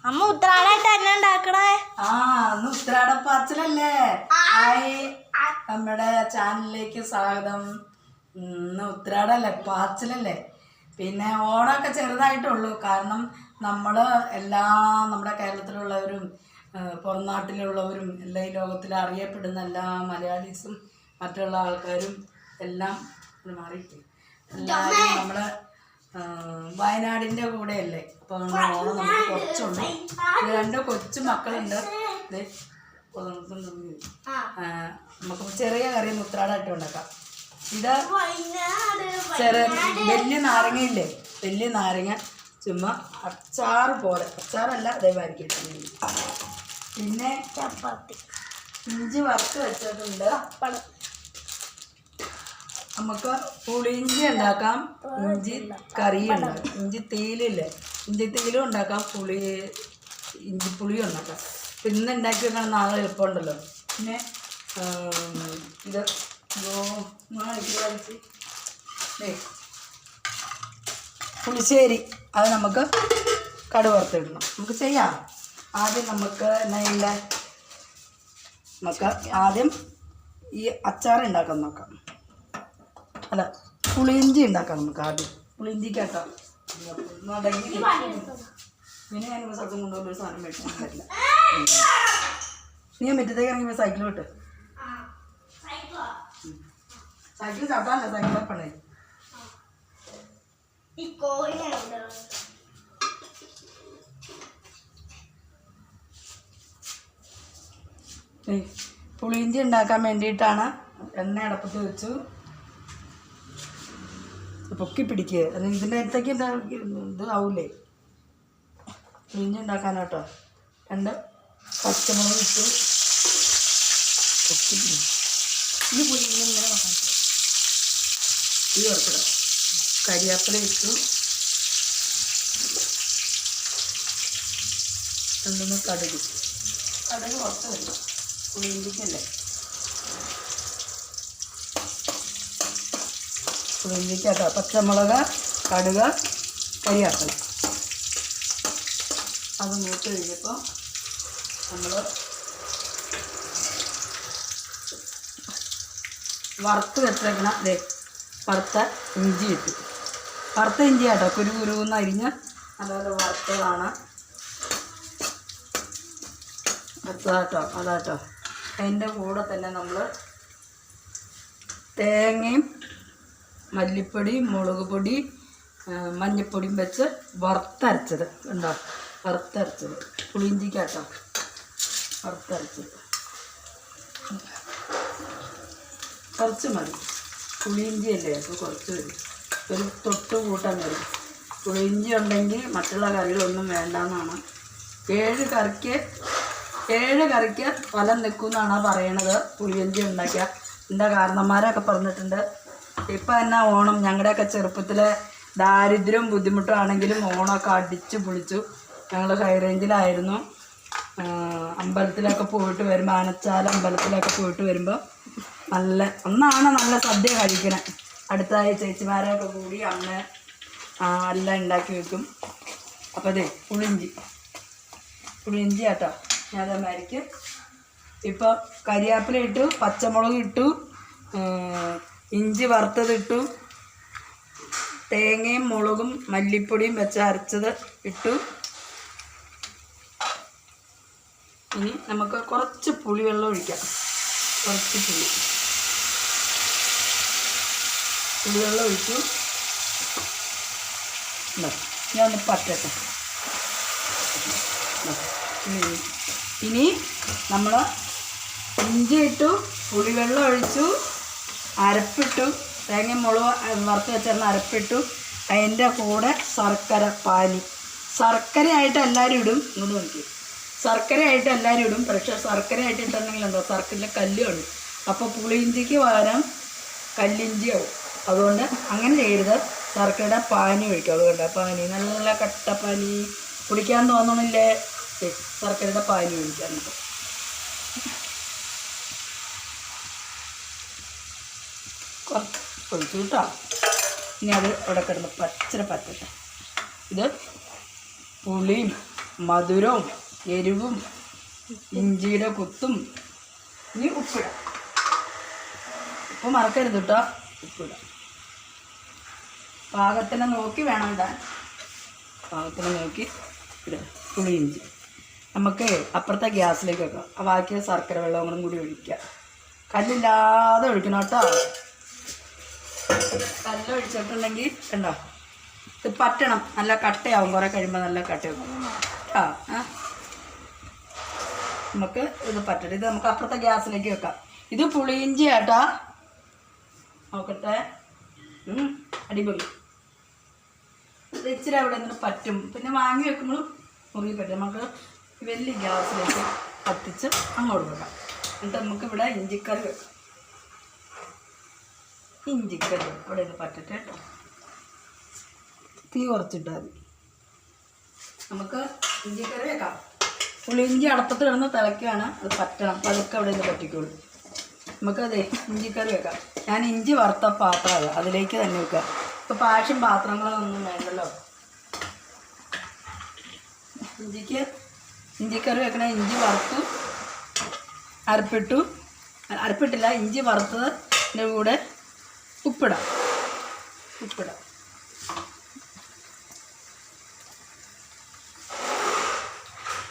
അമ്മ ഉത്രാടായിട്ട് എന്നെ ഉണ്ടാക്കണേ. അന്ന് ഉത്രാടപ്പാച്ചിലല്ലേ. ഹായ്, നമ്മുടെ ചാനലിലേക്ക് സ്വാഗതം. ഇന്ന് ഉത്രാടല്ലേ, പാച്ചിലല്ലേ. പിന്നെ ഓണമൊക്കെ ചെറുതായിട്ടുള്ളൂ. കാരണം നമ്മൾ നമ്മുടെ കേരളത്തിലുള്ളവരും പുറം നാട്ടിലുള്ളവരും എല്ലാ ഈ ലോകത്തിൽ അറിയപ്പെടുന്ന എല്ലാ മലയാളീസും മറ്റുള്ള ആൾക്കാരും എല്ലാം മാറിയിട്ട് എല്ലാവരും നമ്മുടെ വയനാടിൻ്റെ കൂടെയല്ലേ. അപ്പോൾ ഓണം നമുക്ക് കുറച്ചുള്ളൂ. രണ്ട് കൊച്ചു മക്കളുണ്ട്. നമുക്ക് ചെറിയ കറി ഉത്രാടായിട്ട് ഉണ്ടാക്കാം. ഇത് വലിയ നാരങ്ങയില്ലേ, വലിയ നാരങ്ങ ചുമ്മാ അച്ചാറ് പോലെ, അച്ചാറല്ല അതേമാതിരിക്കും. പിന്നെ ചപ്പാത്തി, ഇഞ്ചി വറുത്ത് വെച്ചിട്ടുണ്ട്. നമുക്ക് പുളിയിഞ്ചി ഉണ്ടാക്കാം, ഇഞ്ചി കറി ഉണ്ടാക്കാം, ഇഞ്ചി തീയിലില്ലേ, ഇഞ്ചി തീയിലും ഉണ്ടാക്കാം, ഇഞ്ചിപ്പുളിയും ഉണ്ടാക്കാം. പിന്നെ ഉണ്ടാക്കി വെക്കണം, നാളെ എളുപ്പമുണ്ടല്ലോ. പിന്നെ ഇത് പുളിശ്ശേരി, അത് നമുക്ക് കടുക് വറുത്തിടണം. നമുക്ക് ചെയ്യാം. ആദ്യം നമുക്ക് ആദ്യം ഈ അച്ചാർ ഉണ്ടാക്കാൻ നോക്കാം. അല്ല, പുളിയിഞ്ചി ഉണ്ടാക്കാം നമുക്ക് ആദ്യം. പുളിയിഞ്ചിക്കാക്കാം. പിന്നെ ഞാൻ സ്ഥലത്തും കൊണ്ടുപോകുന്ന ഒരു സാധനം മേടിക്കാൻ പറ്റില്ല. നീ മുറ്റത്തേക്ക് ഇറങ്ങി സൈക്കിൾ വിട്ട്. Cycle ചവിട്ടാനല്ല, cycle വെപ്പണേ. പുളിയിഞ്ചി ഉണ്ടാക്കാൻ വേണ്ടിയിട്ടാണ് എണ്ണ അടപ്പത്ത് വെച്ചു. പൊക്കി പിടിക്കുക, അല്ലെങ്കിൽ ഇതിൻ്റെ അടുത്തേക്ക് ഇത് ആവൂലേ. പുളിയിഞ്ചി ഉണ്ടാക്കാനാട്ടോ. രണ്ട് പച്ചമുളക് ഇട്ടു. പൊക്കി പിടിക്കും. ഈ പുളിയിഞ്ചി ഇങ്ങനെ നോക്കാം. ഈ ഓർക്കിടാം. കരിവേപ്പില ഇട്ടു. രണ്ടൊന്ന് കടുക് കുറച്ച് വരും, പുളിയിഞ്ചിക്കല്ലേ. പുളിയിഞ്ചിക്കാട്ടോ. പച്ചമുളക്, കടുക്, കരിവേപ്പില. അത് മൂത്ത് കഴിഞ്ഞപ്പോൾ നമ്മൾ വറുത്ത് വെച്ചേക്കണ വറുത്ത ഇഞ്ചി ഇട്ടു. വറുത്ത ഇഞ്ചി കേട്ടോ, കുരുന്ന് അരിഞ്ഞ് അതുപോലെ വറുത്തതാണ്. വറുത്തതാട്ടോ, അതാട്ടോ. അതിൻ്റെ കൂടെ തന്നെ നമ്മൾ തേങ്ങയും മല്ലിപ്പൊടി, മുളക് പൊടി, മഞ്ഞൾപ്പൊടിയും വെച്ച് വറുത്തരച്ചത് ഉണ്ടോ. വറുത്തരച്ചത് പുളിയിഞ്ചിക്കാട്ടോ, വറുത്തരച്ചത് കുറച്ച് മതി. പുളിയിഞ്ചി അല്ലേ, അപ്പോൾ കുറച്ച് വരും. ഒരു തൊട്ട് കൂട്ടാൻ വരും. പുളിയിഞ്ചി ഉണ്ടെങ്കിൽ മറ്റുള്ള കറികളൊന്നും വേണ്ടെന്നാണ്. 7 കറിക്ക് ഫലം നിൽക്കുമെന്നാണ് പറയണത്. പുളിയിഞ്ചി ഉണ്ടാക്കിയാൽ എൻ്റെ കാരണന്മാരൊക്കെ പറഞ്ഞിട്ടുണ്ട്. ഇപ്പം എന്നാ ഓണം, ഞങ്ങളുടെയൊക്കെ ചെറുപ്പത്തിലെ ദാരിദ്ര്യവും ബുദ്ധിമുട്ടും ആണെങ്കിലും ഓണമൊക്കെ അടിച്ചു പൊളിച്ചു. ഞങ്ങൾ ഹൈ റേഞ്ചിലായിരുന്നു. അമ്പലത്തിലൊക്കെ പോയിട്ട് വരുമ്പോൾ, ആനച്ചാൽ അമ്പലത്തിലൊക്കെ പോയിട്ട് വരുമ്പോൾ അന്നാണ് നല്ല സദ്യ കഴിക്കണേ. അടുത്തായി ചേച്ചിമാരൊക്കെ കൂടി അമ്മ എല്ലാം ഉണ്ടാക്കി വെക്കും. അപ്പോൾ അതെ പുളിയിഞ്ചി കേട്ടോ. ഞാൻ അതേമാതിരിക്ക് ഇപ്പോൾ കരിവേപ്പില ഇട്ടു, പച്ചമുളക് ഇട്ടു, ഇഞ്ചി വറുത്തതിട്ടു, തേങ്ങയും മുളകും മല്ലിപ്പൊടിയും വെച്ച് അരച്ചത് ഇട്ടു. ഇനി നമുക്ക് കുറച്ച് പുളിവെള്ളം ഒഴിക്കാം. കുറച്ച് പുളിവെള്ളം ഒഴിച്ചു. ഞാൻ ഒന്ന് പറ്റട്ടെ. ഇനി നമ്മൾ ഇഞ്ചി ഇട്ടു, പുളിവെള്ളം ഒഴിച്ചു, അരപ്പിട്ടു, തേങ്ങയും മുളക് വറുത്ത് വെച്ചിരുന്ന അരപ്പിട്ടു. അതിൻ്റെ കൂടെ ശർക്കരയായിട്ട് എല്ലാവരും ഇടും. ഇങ്ങോട്ട് നോക്കി, ശർക്കരയായിട്ട് എല്ലാവരും ഇടും. പക്ഷേ ശർക്കരയായിട്ട് ഇട്ടുണ്ടെങ്കിലുണ്ടോ, ശർക്കരയിലെ കല്ലുണ്ട്. അപ്പോൾ പുളിയിഞ്ചിക്ക് പകരം കല്ലിഞ്ചിയാവും. അതുകൊണ്ട് അങ്ങനെ ചെയ്യരുത്. ശർക്കരയുടെ പാനി ഒഴിക്കും. അതുകൊണ്ട് പാനി, നല്ല കട്ടപ്പാനി കുടിക്കാൻ തോന്നണില്ലേ, ശർക്കരയുടെ പാനി ഒഴിക്കാൻ. ഒഴിച്ചു കേട്ടോ. ഇനി അത് ഇവിടെ കിടന്ന് പച്ചര പറ്റട്ടെ. ഇത് പുളിയും മധുരവും എരിവും ഇഞ്ചിയുടെ കുത്തും. ഇനി ഉപ്പിടാം. ഉപ്പ് മറക്കരുത് കേട്ടോ. ഉപ്പിടാം. പാകത്തിനെ നോക്കി വേണം ഇടാൻ. പാകത്തിനെ നോക്കി ഇടുക. പുളി ഇഞ്ചി നമുക്ക് അപ്പുറത്തെ ഗ്യാസിലേക്ക് വെക്കാം. ബാക്കിയ ശർക്കര വെള്ളവും കൂടി ഒഴിക്കുക. കല്ലില്ലാതെ ഒഴിക്കണം കേട്ടോ. കല്ല് ഒഴിച്ചിട്ടുണ്ടെങ്കിൽ കണ്ടോ ഇത് പറ്റണം. നല്ല കട്ടയാവും. കുറേ കഴിയുമ്പോൾ നല്ല കട്ടയാവും. നമുക്ക് ഇത് പറ്റണം. ഇത് നമുക്ക് അപ്പുറത്തെ ഗ്യാസിലേക്ക് വെക്കാം. ഇത് പുളിയിഞ്ചി കേട്ടോ. നോക്കട്ടെ. അടിപൊളി. ഇത് ഇച്ചിരി അവിടെ നിന്ന് പറ്റും. പിന്നെ വാങ്ങി വെക്കുമ്പോഴും മുറുകി പറ്റും. നമുക്ക് വലിയ ഗ്യാസിലേക്ക് കത്തിച്ച് അങ്ങോട്ട് വെക്കാം. എന്നിട്ട് നമുക്ക് ഇവിടെ ഇഞ്ചിക്കറി വെക്കാം. ഇഞ്ചിക്കറി അവിടെ നിന്ന് പറ്റട്ടെ കേട്ടോ. തീ കുറച്ചിട്ടാൽ മതി. നമുക്ക് ഇഞ്ചിക്കറി വെക്കാം. പുളിയിഞ്ചി അടപ്പത്ത് കിടന്ന് തിളയ്ക്കുകയാണ്. അത് പറ്റണം. അപ്പോൾ അതൊക്കെ അവിടെ നിന്ന് പറ്റിക്കോളൂ. നമുക്കതേ ഇഞ്ചിക്കറി വെക്കാം. ഞാൻ ഇഞ്ചി വറുത്ത പാത്രമാണ്, അതിലേക്ക് തന്നെ വെക്കാം. ഇപ്പോൾ പാഴ്ചയും പാത്രങ്ങളൊന്നും വേണ്ടല്ലോ. ഇഞ്ചിക്കറി വെക്കണ ഇഞ്ചി വറുത്തു അരപ്പിട്ടില്ല. ഇഞ്ചി വറുത്തതിൻ്റെ കൂടെ ഉപ്പിടാം.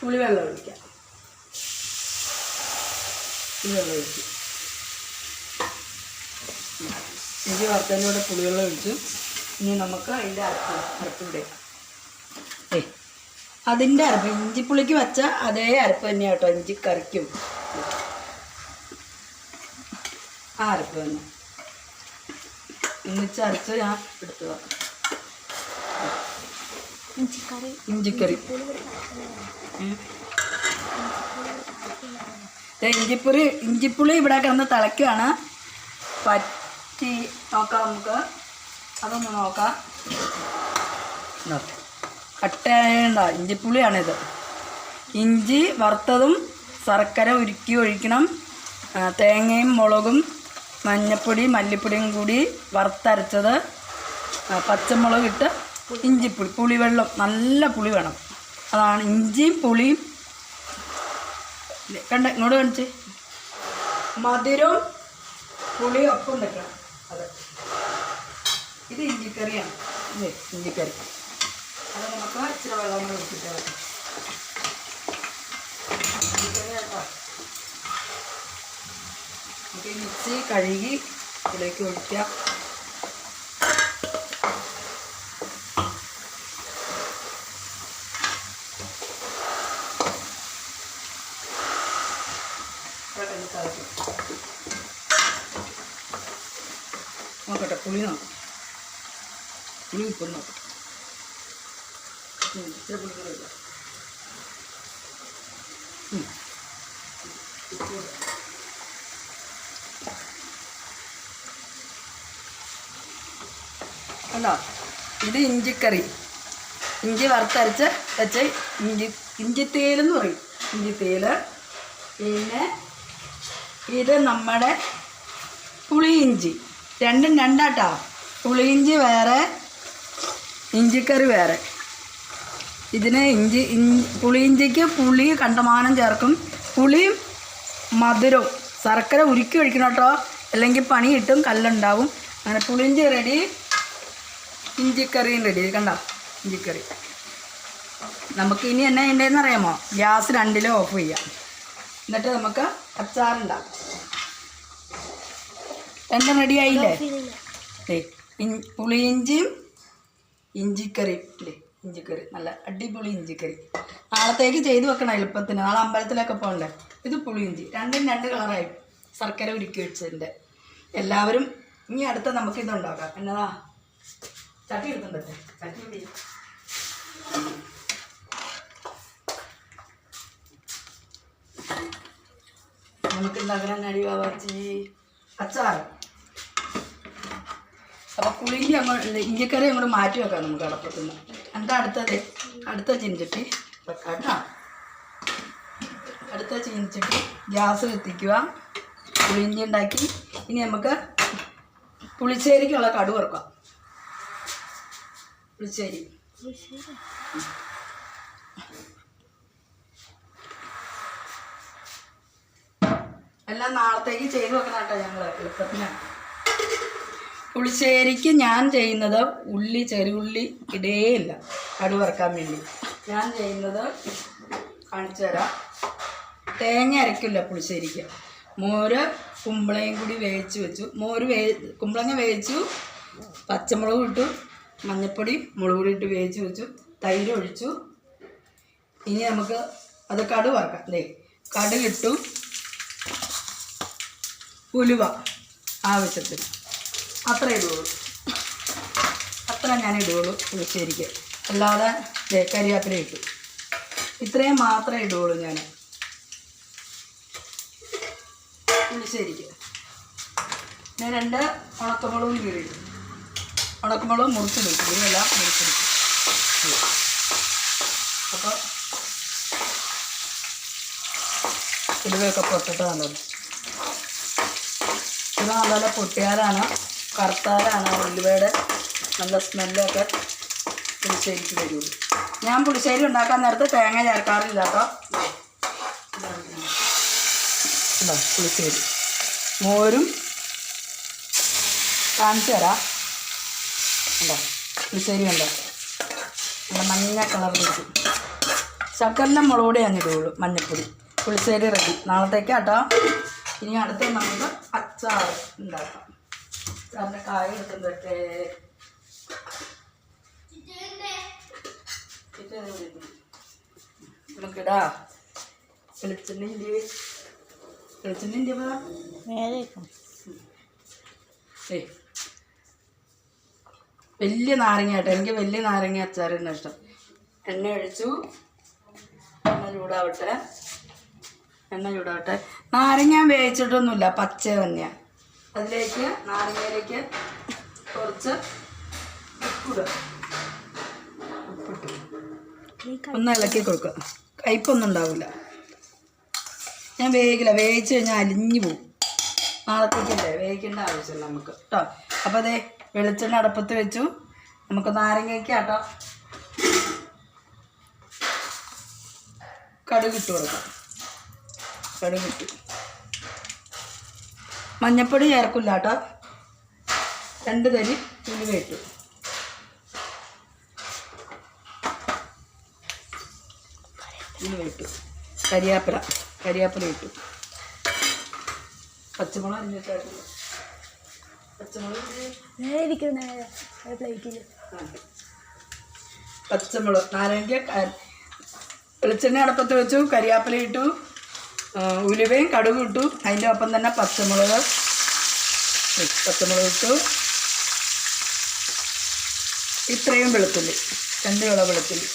പുളിവെള്ളം ഒഴിക്കാം. ഇഞ്ചി വറുത്തതിൻ്റെ കൂടെ പുളിവെള്ളം ഒഴിച്ചു. ഇനി നമുക്ക് അതിൻ്റെ അരപ്പിവിടെ അതിൻ്റെ അരപ്പ് ഇഞ്ചിപ്പുളിക്ക് വെച്ച അതേ അരപ്പ് തന്നെയാണ് കേട്ടോ ഇഞ്ചിക്കറിക്കും. ആ അരപ്പ് തന്നെ ഒന്നിച്ചരച്ച് ഞാൻ എടുത്തു. ഇഞ്ചിക്കറി ഇഞ്ചിപ്പുളി ഇവിടെ കിടന്ന് തിളയ്ക്കുകയാണ്. പറ്റി നോക്കാം. നമുക്ക് അതൊന്ന് നോക്കാം. കട്ടയുണ്ട ഇഞ്ചിപ്പുളിയാണിത്. ഇഞ്ചി വറുത്തതും ശർക്കര ഉരുക്കി ഒഴിക്കണം. തേങ്ങയും മുളകും മഞ്ഞപ്പൊടി മല്ലിപ്പൊടിയും കൂടി വറുത്തരച്ചത്, പച്ചമുളക് ഇട്ട് ഇഞ്ചിപ്പുളി, പുളിവെള്ളം, നല്ല പുളി വേണം. അതാണ് ഇഞ്ചിയും പുളിയും. കണ്ട ഇങ്ങോട്ട് കാണിച്ച് മധുരവും പുളിയും ഒപ്പം നിൽക്കണം. അത് ഇത് ഇഞ്ചിക്കറിയാണ്. ഇഞ്ചിക്കറി അത് നമുക്ക് ഇച്ചിരി വെള്ളം കൂടെ ഒഴിച്ചിട്ട് ഇഞ്ചിക്കറി കേട്ടോ. നമുക്ക് ഈ മിക്സി കഴുകി ഇതിലേക്ക് ഒഴിക്കാം. നോക്കട്ടെ പുളി നോക്കാം. പുളി ഉപ്പ് നോക്കട്ടെ. ഇച്ചിരി പുളി കൂടെ ഇല്ല. കണ്ടോ ഇത് ഇഞ്ചിക്കറി. ഇഞ്ചി വറുത്തരച്ച് വെച്ച് ഇഞ്ചിത്തേലെന്ന് പറയും. ഇഞ്ചിത്തേല്. പിന്നെ ഇത് നമ്മുടെ പുളിയിഞ്ചി. രണ്ടും രണ്ടാട്ടോ. പുളിയിഞ്ചി വേറെ, ഇഞ്ചിക്കറി വേറെ. ഇതിന് പുളിയിഞ്ചിക്ക് പുളി കണ്ടമാനം ചേർക്കും. പുളിയും മധുരവും ശർക്കര ഉരുക്കി ഒഴിക്കണം കേട്ടോ, അല്ലെങ്കിൽ പണി കിട്ടും, കല്ലുണ്ടാവും. അങ്ങനെ പുളിയിഞ്ചി റെഡി, ഇഞ്ചിക്കറിയും റെഡി. കണ്ടോ ഇഞ്ചിക്കറി. നമുക്ക് ഇനി എന്നാ ചെയ്യേണ്ടതെന്ന് അറിയാമോ? ഗ്യാസ് 2 ഓഫ് ചെയ്യാം. എന്നിട്ട് നമുക്ക് അച്ചാറുണ്ടാക്കാം. രണ്ടും റെഡി ആയില്ലേ? പുളിയിഞ്ചിയും ഇഞ്ചിക്കറി ഇല്ലേ? ഇഞ്ചിക്കറി നല്ല അടിപൊളി ഇഞ്ചിക്കറി. നാളത്തേക്ക് ചെയ്ത് വെക്കണം എളുപ്പത്തിന്. നാളെ അമ്പലത്തിലൊക്കെ പോകണ്ടേ. ഇത് പുളിയിഞ്ചി. രണ്ടും 2 കളറായി ശർക്കര ഉരുക്കി വെച്ചതിൻ്റെ. എല്ലാവരും ഇനി അടുത്ത നമുക്ക് ഇതുണ്ടാക്കാം. എന്നതാ ചട്ടി എടുത്തുണ്ടല്ലേ? ചട്ടി കൂടി നമുക്ക് ഉണ്ടാക്കാൻ അടിവാച്ചി അച്ചാർ. അപ്പോൾ പുളിയിഞ്ചി അങ്ങോട്ട് ഇഞ്ചിക്കറി അങ്ങോട്ട് മാറ്റി വെക്കാം നമുക്ക് അടപ്പത്തുനിന്ന്. എന്താ അടുത്ത ചീനിച്ചട്ടി വെക്കാം കേട്ടോ. അടുത്ത ചീനിച്ചട്ടി ഗ്യാസ് കത്തിക്കുക. പുളിയിഞ്ചി ഉണ്ടാക്കി. ഇനി നമുക്ക് പുളിശ്ശേരിക്കുള്ള കടു വറുക്കാം. പുളിശ്ശേരി എല്ലാം നാളത്തേക്ക് ചെയ്ത് വെക്കണം കേട്ടോ ഞങ്ങൾ എളുപ്പത്തിന്. പുളിശ്ശേരിക്ക് ഞാൻ ചെയ്യുന്നത് ചെറുള്ളി ഇടേയില്ല കടുക് വറുക്കാൻ വേണ്ടി. ഞാൻ ചെയ്യുന്നത് കാണിച്ചു തരാം. തേങ്ങ അരക്കില്ല പുളിശ്ശേരിക്ക്. മോര് കുമ്പളയും കൂടി വേവിച്ച് വെച്ചു. കുമ്പളങ്ങ വേവിച്ചു, പച്ചമുളക് ഇട്ടു, മഞ്ഞൾപ്പൊടി മുളക് പൊടി ഇട്ട് വേവിച്ച് വെച്ചു, തൈര് ഒഴിച്ചു. ഇനി നമുക്ക് അത് കടുക് വറുക്കാം. കടുകിട്ടു, ഉലുവ ആവശ്യത്തിന് അത്ര ഇടുകയുള്ളൂ. അത്ര ഞാൻ ഇടുകയുള്ളൂ പുളിശ്ശേരിക്ക്. അല്ലാതെ കരിവേപ്പില ഇട്ടു. ഇത്രയും മാത്രമേ ഇടുകയുള്ളൂ ഞാൻ പുളിശ്ശേരിക്ക്. ഞാൻ 2 ഉണക്കമുളകും കീറിയിട്ടു. ഉണക്കമുളക് മുറിച്ചെടുക്കും, ഇതിനെല്ലാം മുറിച്ചെടുക്കും. അപ്പോൾ ഉലുവയൊക്കെ പൊട്ടിട്ട് നല്ലത്. ഇത് നല്ല പൊട്ടിയാലാണ് കറുത്താലാണ് ഉലുവയുടെ നല്ല സ്മെല്ലൊക്കെ പുളിശ്ശേരിക്ക് വരുള്ളൂ. ഞാൻ പുളിശ്ശേരി ഉണ്ടാക്കാൻ നേരത്ത് തേങ്ങ ചേർക്കാറില്ല കേട്ടോ. പുളിശ്ശേരി മോരും കാണിച്ചു തരാം. ഉണ്ടോ പുളിശ്ശേരി ഉണ്ടോ നല്ല മഞ്ഞ കളറിലിരിക്കും. ശകലം മുളക് പൊടി അഞ്ഞിടുള്ളൂ, മഞ്ഞൾപ്പൊടി. പുളിശ്ശേരി റെഡി നാളത്തേക്ക് കേട്ടോ. ഇനി അടുത്ത് നമുക്ക് അച്ചാർ ഉണ്ടാക്കാം. അച്ചാറിൻ്റെ കായ എടുക്കുന്നതൊക്കെ നമുക്കിടാ. വെളിച്ചെണ്ണ വലിയ നാരങ്ങ കേട്ടോ. എനിക്ക് വലിയ നാരങ്ങ അച്ചാറിന് ഇഷ്ടം. എണ്ണ ഒഴിച്ചു, എണ്ണ ചൂടാവട്ടെ. നാരങ്ങ വേവിച്ചിട്ടൊന്നുമില്ല, പച്ച തന്നെയാണ്. അതിലേക്ക് നാരങ്ങയിലേക്ക് കുറച്ച് ഉപ്പിടുക. ഒന്ന് ഇളക്കി കൊടുക്കുക. കയ്പൊന്നും ഉണ്ടാവില്ല. ഞാൻ വേവിക്കില്ല, വേവിച്ച് കഴിഞ്ഞാൽ അലിഞ്ഞു പോകും. നാളത്തേക്കല്ലേ, വേവിക്കേണ്ട ആവശ്യമില്ല നമുക്ക് കേട്ടോ. അപ്പോൾ അതെ വെളിച്ചെണ്ണ അടുപ്പത്ത് വെച്ചു. നമുക്ക് നാരങ്ങയ്ക്ക് കേട്ടോ കടുക് ഇട്ട് കൊടുക്കാം. കടുക് ഇട്ടു. മഞ്ഞൾപ്പൊടി ചേർക്കില്ല കേട്ടോ. 2 തരി ഉലുവ ഇട്ടു. കരിയാപ്പില ഇട്ടു. പച്ചമുളക് അരിഞ്ഞിട്ടായിരുന്നു. പച്ചമുളക് നാരങ്ങ വെളിച്ചെണ്ണ അടുപ്പത്ത് വെച്ചു. കരിയാപ്പില ഇട്ടു, ഉലുവയും കടുകും ഇട്ടു. അതിൻ്റെ ഒപ്പം തന്നെ പച്ചമുളക് ഇട്ടു. ഇത്രയും വെളുത്തുള്ളി, 2 ഇള വെളുത്തുള്ളി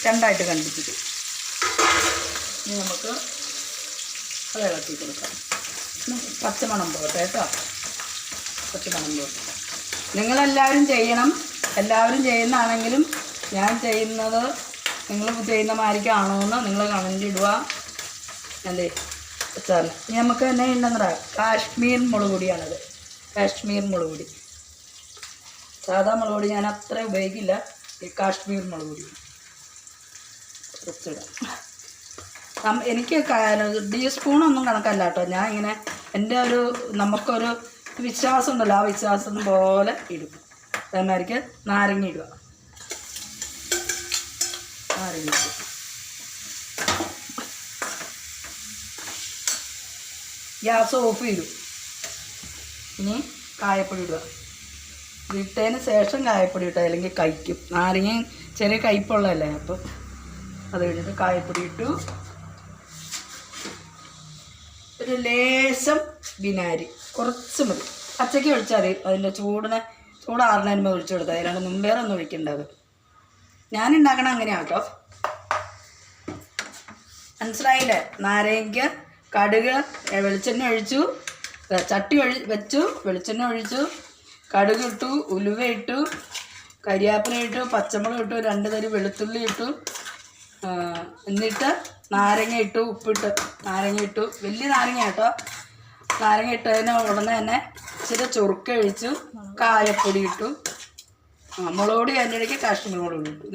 2ആയിട്ട് കണ്ടിച്ചിട്ട് ഇനി നമുക്ക് അത് ഇളക്കി കൊടുക്കാം. പച്ചമണം പോകട്ടെ കേട്ടോ. പച്ചമണം പോകട്ടെ. നിങ്ങളെല്ലാവരും ചെയ്യണം. എല്ലാവരും ചെയ്യുന്നതാണെങ്കിലും ഞാൻ ചെയ്യുന്നത് നിങ്ങൾ ചെയ്യുന്ന മാതിരിക്കാണോ എന്ന് നിങ്ങൾ കമൻ്റ് ഇടുക. അല്ലേ അച്ചാറിന് ഇനി നമുക്ക് തന്നെ ഉണ്ടെന്ന് കാശ്മീർ മുളക് പൊടിയാണത്. കാശ്മീർ മുളക് പൊടി. സാധാ മുളക് പൊടി ഞാൻ അത്ര ഉപയോഗിക്കില്ല. ഈ കാശ്മീർ മുളക് പൊടി കുറച്ചിടാം. എനിക്ക് ടീസ്പൂണൊന്നും കണക്കല്ല കേട്ടോ. ഞാൻ ഇങ്ങനെ എൻ്റെ നമുക്കൊരു വിശ്വാസം ഉണ്ടല്ലോ, ആ വിശ്വാസം പോലെ ഇടും. അതേമാതിരിക്ക് നാരങ്ങ ഇടുക. ഗ്യാസ് ഓഫ് ചെയ്തു. ഇനി കായപ്പൊടി ഇടുക. ഇട്ടതിന് ശേഷം കായപ്പൊടി ഇട്ടു, അല്ലെങ്കിൽ കഴിക്കും. നാരങ്ങ ചെറിയ കയ്പുള്ളതല്ലേ, അപ്പം അത് കഴിഞ്ഞിട്ട് കായപ്പൊടി ഇട്ടു. ഒരു ലേശം വിനാഗിരി കുറച്ച് മതി. പച്ചയ്ക്ക് ഒഴിച്ചാൽ മതി. അതിൻ്റെ ചൂടാറുന്നതിന് ഒഴിച്ചു കൊടുത്താൽ അതിലാണ് മുമ്പേറെ ഒന്നും ഒഴിക്കേണ്ടത്. ഞാനുണ്ടാക്കണം അങ്ങനെയാണ് കേട്ടോ. മനസ്സിലായില്ലേ? നാരങ്ങ, കടുക്, വെളിച്ചെണ്ണ ഒഴിച്ചു, ചട്ടി വെച്ചു, വെളിച്ചെണ്ണ ഒഴിച്ചു, കടുക് ഇട്ടു, ഉലുവ ഇട്ടു, കരിയാപ്പില ഇട്ടു, പച്ചമുളക് ഇട്ടു, 2 തരി വെളുത്തുള്ളി ഇട്ടു, എന്നിട്ട് നാരങ്ങ ഇട്ടു, ഉപ്പിട്ട് നാരങ്ങ ഇട്ടു. വലിയ നാരങ്ങ കേട്ടോ. നാരങ്ങ ഇട്ടതിന് ഉടനെ തന്നെ ഇച്ചിരി ചൊറുക്ക ഒഴിച്ചു, കായപ്പൊടി ഇട്ടു, മുളക് പൊടി അതിൻ്റെ ഇടയ്ക്ക് കാശ്മീർ മുളക് പൊടി ഇട്ടു.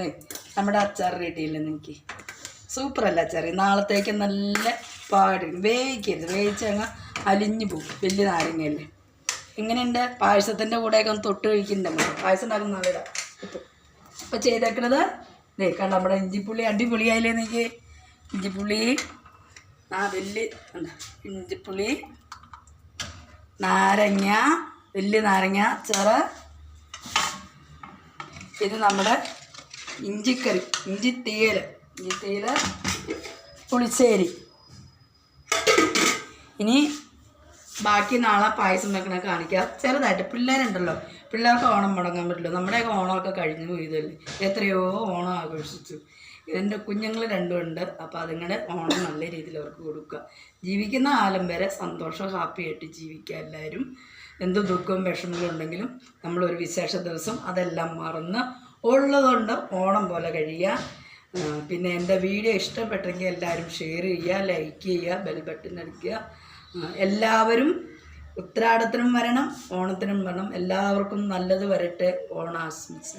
നമ്മുടെ അച്ചാർ റെഡിയില്ലെന്ന് എനിക്ക് സൂപ്പറല്ല ചെറിയ നാളത്തേക്ക് നല്ല പാട് വേവിക്കരുത്, വേവിച്ചങ്ങ് അലിഞ്ഞു പോകും. വലിയ നാരങ്ങയല്ലേ. എങ്ങനെയുണ്ട്? പായസത്തിൻ്റെ കൂടെയൊക്കെ ഒന്ന് തൊട്ട് കഴിക്കുന്നുണ്ട്. നമ്മൾ പായസം ഉണ്ടാക്കുന്ന നല്ലതാണ്. ഇപ്പോൾ ചെയ്തേക്കണത് കണ്ട നമ്മുടെ ഇഞ്ചിപ്പുളി അടിപൊളിയായില്ലേ. എനിക്ക് ഇഞ്ചിപ്പുളി വലിയ ഇഞ്ചിപ്പുളി, നാരങ്ങ, വലിയ നാരങ്ങ ഇത് നമ്മുടെ ഇഞ്ചിക്കറി, ഇഞ്ചിത്തീയൽ പുളിശ്ശേരി. ഇനി ബാക്കി നാളെ പായസം ഉണ്ടാക്കണ കാണിക്കാം ചെറുതായിട്ട്. പിള്ളേരുണ്ടല്ലോ, പിള്ളേർക്ക് ഓണം മുടങ്ങാൻ പറ്റില്ല. നമ്മുടെയൊക്കെ ഓണമൊക്കെ കഴിഞ്ഞു പോയതല്ലേ, എത്രയോ ഓണം ആഘോഷിച്ചു. ഇതിൻ്റെ കുഞ്ഞുങ്ങൾ രണ്ടും ഉണ്ട്. അപ്പോൾ അതുങ്ങളുടെ ഓണം നല്ല രീതിയിൽ അവർക്ക് കൊടുക്കുക. ജീവിക്കുന്ന കാലം വരെ സന്തോഷം ഹാപ്പി ആയിട്ട് ജീവിക്കുക എല്ലാവരും. എന്ത് ദുഃഖവും വിഷമങ്ങളും ഉണ്ടെങ്കിലും നമ്മളൊരു വിശേഷ ദിവസം അതെല്ലാം മറന്ന് ഉള്ളതുകൊണ്ട് ഓണം പോലെ കഴിയുക. പിന്നെ എൻ്റെ വീഡിയോ ഇഷ്ടപ്പെട്ടെങ്കിൽ എല്ലാവരും ഷെയർ ചെയ്യുക, ലൈക്ക് ചെയ്യുക, ബെൽ ബട്ടൺ അടിക്കുക. എല്ലാവരും ഉത്രാടത്തിനും വരണം, ഓണത്തിനും വരണം. എല്ലാവർക്കും നല്ലത് വരട്ടെ. ഓണാശംസ.